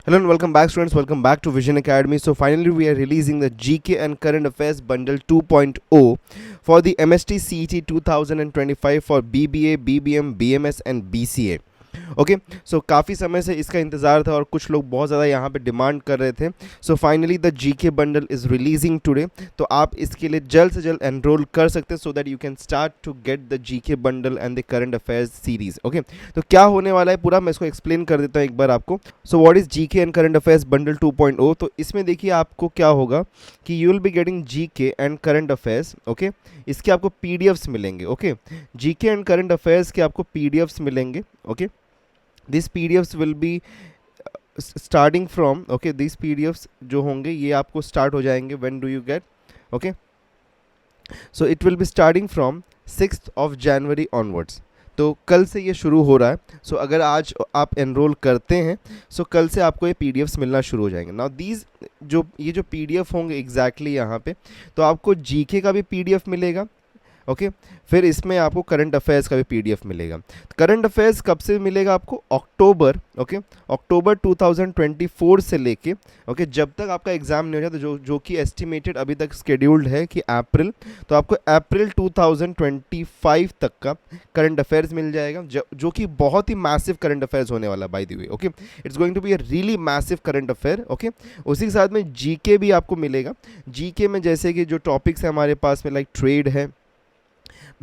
Hello and welcome back, students. Welcome back to Vision Academy. So finally we are releasing the GK and Current Affairs Bundle 2.0 for the MST CET 2025 for BBA, BBM, BMS and BCA. Okay so काफ़ी समय से इसका इंतज़ार था और कुछ लोग बहुत ज़्यादा यहाँ पे डिमांड कर रहे थे. So finally the GK bundle is releasing today. तो आप इसके लिए जल्द से जल्द एनरोल कर सकते हैं so that you can start to get the GK bundle and the current affairs series. Okay, तो क्या होने वाला है पूरा मैं इसको एक्सप्लेन कर देता हूँ एक बार आपको. So what is GK and current affairs bundle 2.0. तो इसमें देखिए आपको क्या होगा कि you will be getting GK and current affairs. Okay, इसके आपको पीडीएफ्स मिलेंगे. Okay, GK and current affairs के आपको पीडीएफ्स मिलेंगे. Okay, these PDFs will be starting from, okay, these PDFs जो होंगे ये आपको start हो जाएंगे. when do you get, okay, so it will be starting from 6th of January onwards. तो कल से ये शुरू हो रहा है. सो अगर आज आप एनरोल करते हैं सो कल से आपको ये पीडीएफ्स मिलना शुरू हो जाएंगे. नाउ दीज ये जो पीडीएफ होंगे एग्जैक्टली यहाँ पे, तो आपको जीके का भी पीडीएफ मिलेगा. ओके, फिर इसमें आपको करंट अफेयर्स का भी पीडीएफ मिलेगा. करंट अफेयर्स कब से मिलेगा आपको? अक्टूबर. ओके, अक्टूबर 2024 से लेके ओके जब तक आपका एग्जाम नहीं हो जाता, जो कि एस्टिमेटेड अभी तक स्केड्यूल्ड है कि अप्रैल, तो आपको अप्रैल 2025 तक का करंट अफेयर्स मिल जाएगा, जो कि बहुत ही मैसिव करंट अफेयर्स होने वाला by the way. Okay, it's going to be a really massive current affair. Okay, उसी के साथ में जीके भी आपको मिलेगा. जीके में जैसे कि जो टॉपिक्स है हमारे पास में, लाइक ट्रेड है,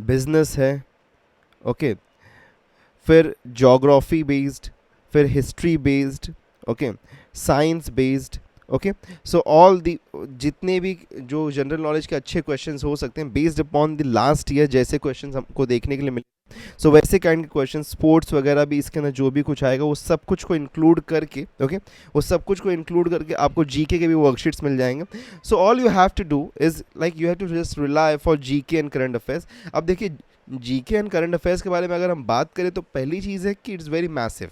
बिजनेस है, ओके, फिर जोग्राफी बेस्ड, फिर history based, okay, science based. Okay, so all the जितने भी जो जनरल नॉलेज के अच्छे क्वेश्चंस हो सकते हैं based upon the last year जैसे क्वेश्चंस हमको देखने के लिए मिले, सो वैसे काइंड के क्वेश्चन, स्पोर्ट्स वगैरह भी इसके अंदर जो भी कुछ आएगा वो सब कुछ को इंक्लूड करके, ओके, वो सब कुछ को इंक्लूड करके आपको जीके के भी वर्कशीट्स मिल जाएंगे. So all you have to do is like you have to just rely for GK and current affairs. अब देखिए जीके एंड करंट अफेयर्स के बारे में अगर हम बात करें तो पहली चीज़ है कि इट्स वेरी मैसिव.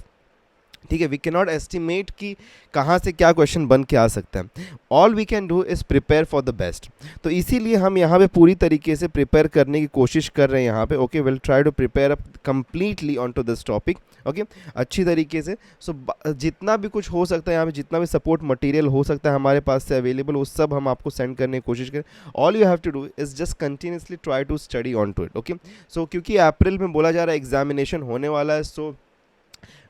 ठीक है, वी कैन नॉट एस्टिमेट कि कहाँ से क्या क्वेश्चन बन के आ सकता है. All we can do is prepare for the best. तो इसीलिए हम यहाँ पे पूरी तरीके से प्रिपेयर करने की कोशिश कर रहे हैं यहाँ पे. Okay, will try to prepare up completely on to this topic. Okay, अच्छी तरीके से. सो जितना भी कुछ हो सकता है यहाँ पे, जितना भी सपोर्ट मटेरियल हो सकता है हमारे पास से अवेलेबल, वो सब हम आपको सेंड करने की कोशिश करें. All you have to do is just continuously try to study on to it. Okay, so क्योंकि अप्रैल में बोला जा रहा है एग्जामिनेशन होने वाला है, सो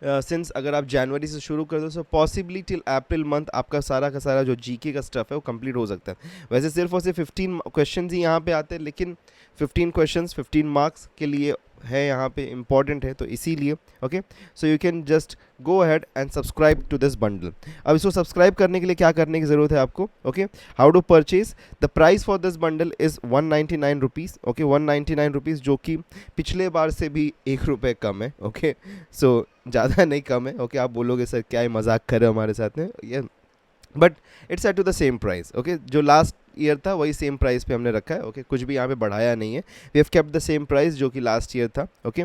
सिंस अगर आप जनवरी से शुरू कर दो सो पॉसिबली टिल अप्रैल मंथ आपका सारा का सारा जो जीके का स्टफ है वो कंप्लीट हो सकता है. वैसे सिर्फ और सिर्फ 15 क्वेश्चन ही यहाँ पे आते हैं, लेकिन 15 क्वेश्चंस 15 मार्क्स के लिए है, यहाँ पे इंपॉर्टेंट है, तो इसीलिए. Okay, so you can just go ahead and subscribe to this bundle. अब इसको सब्सक्राइब करने के लिए क्या करने की ज़रूरत है आपको? Okay, how to purchase. The price for this bundle is 199 rupees. Okay, 199 rupees, जो कि पिछले बार से भी ₹1 कम है. ओके, सो ज़्यादा नहीं, कम है. ओके, आप बोलोगे सर क्या है, मजाक कर रहे हो हमारे साथ में, ये but it's at to the same price. Okay, जो लास्ट ईयर था वही सेम प्राइस पे हमने रखा है. ओके, कुछ भी यहाँ पे बढ़ाया नहीं है. We have kept the same price जो कि लास्ट ईयर था. ओके,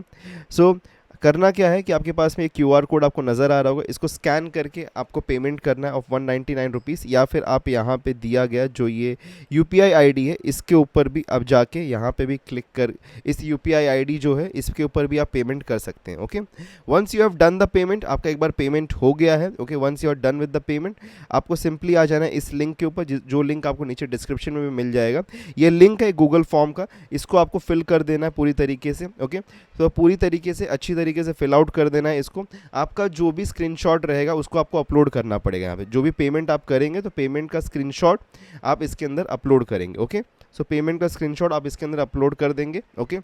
सो करना क्या है कि आपके पास में एक क्यूआर कोड आपको नज़र आ रहा होगा, इसको स्कैन करके आपको पेमेंट करना है ऑफ 199 रुपीज़, या फिर आप यहाँ पे दिया गया जो ये यूपीआई आईडी है इसके ऊपर भी आप जाके यहाँ पे भी क्लिक कर, इस यूपीआई आईडी जो है इसके ऊपर भी आप पेमेंट कर सकते हैं. Okay, once you have done the payment, आपका एक बार पेमेंट हो गया है. Okay, once you are done with the payment, आपको सिंपली आ जाना है इस लिंक के ऊपर, जो लिंक आपको नीचे डिस्क्रिप्शन में भी मिल जाएगा. ये लिंक है गूगल फॉर्म का, इसको आपको फिल कर देना है पूरी तरीके से. ओके, तो पूरी तरीके से अच्छी तरीके से फिल आउट कर देना है इसको. आपका जो भी स्क्रीनशॉट रहेगा उसको आपको अपलोड करना पड़ेगा. यहाँ पे जो भी पेमेंट आप करेंगे तो पेमेंट का स्क्रीनशॉट आप इसके अंदर अपलोड करेंगे. ओके, सो पेमेंट का स्क्रीनशॉट आप इसके अंदर अपलोड कर देंगे. Okay,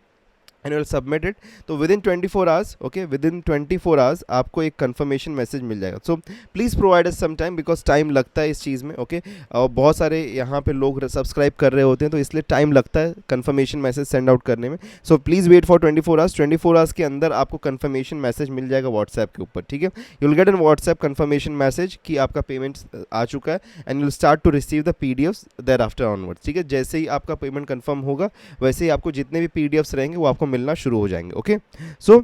and will submit it. तो within 24 hours, okay, within 24 hours आपको एक कंफर्मेशन मैसेज मिल जाएगा. So please provide us some time, because time लगता है इस चीज़ में. ओके, और बहुत सारे यहाँ पे लोग सब्सक्राइब कर रहे होते हैं तो इसलिए टाइम लगता है कंफर्मेशन मैसेज सेंड आउट करने में. So please wait for 24 hours. 24 hours के अंदर आपको कंफर्मेशन मैसेज मिल जाएगा व्हाट्सएप के ऊपर. ठीक है, you will get an WhatsApp confirmation message कि आपका पेमेंट आ चुका है, and you will start to receive the PDFs thereafter onwards. ठीक है, जैसे ही आपका पेमेंट कंफर्म होगा वैसे ही आपको जितने भी पीडीएफ्स रहेंगे वो आपको मिलना शुरू हो जाएंगे. Okay, so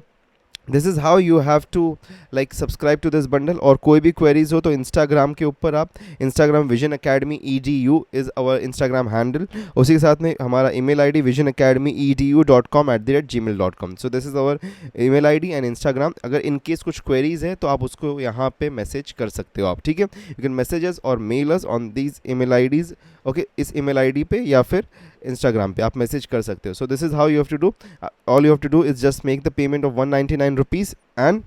this is how you have to like subscribe to this bundle. और कोई भी क्वेरीज हो तो इंस्टाग्राम के ऊपर आप, Instagram vision academy EDU is our Instagram handle. उसी के साथ में हमारा email ID visionacademeedu.com@gmail.com। So this is our email ID and Instagram. अगर इन केस कुछ क्वेरीज है तो आप उसको यहाँ पे मैसेज कर सकते हो आप, ठीक है। यू कैन मैसेजेस और mail us on these email IDs, okay. इस ईमेल आईडी पे या फिर इंस्टाग्राम पे आप मैसेज कर सकते हो। So this is how you have to do. All you have to do is just make the payment of 199 rupees and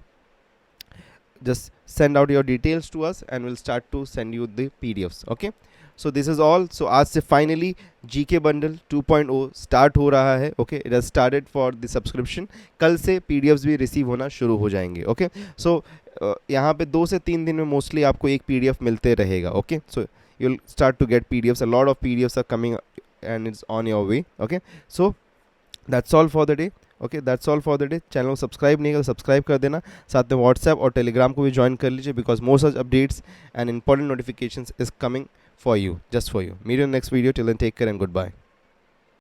just send out your details to us and we'll start to send you the PDFs, okay। so this is all। so आज से finally GK bundle 2.0 start हो रहा है, okay। it has started for the subscription। कल से PDFs भी receive होना शुरू हो जाएंगे, okay। so यहाँ पे 2 से 3 दिन में मोस्टली आपको एक PDF मिलते रहेगा, okay। so you'll start to get PDFs, a lot of PDFs are coming and it's on your way, okay। so that's all for the day, okay. That's all for the day. Channel को subscribe नहीं कर subscribe कर देना, साथ में WhatsApp और Telegram को भी ज्वाइन कर लीजिए, because more such updates and important notifications is coming for you, just for you. Meet in next video, till then take care and good bye.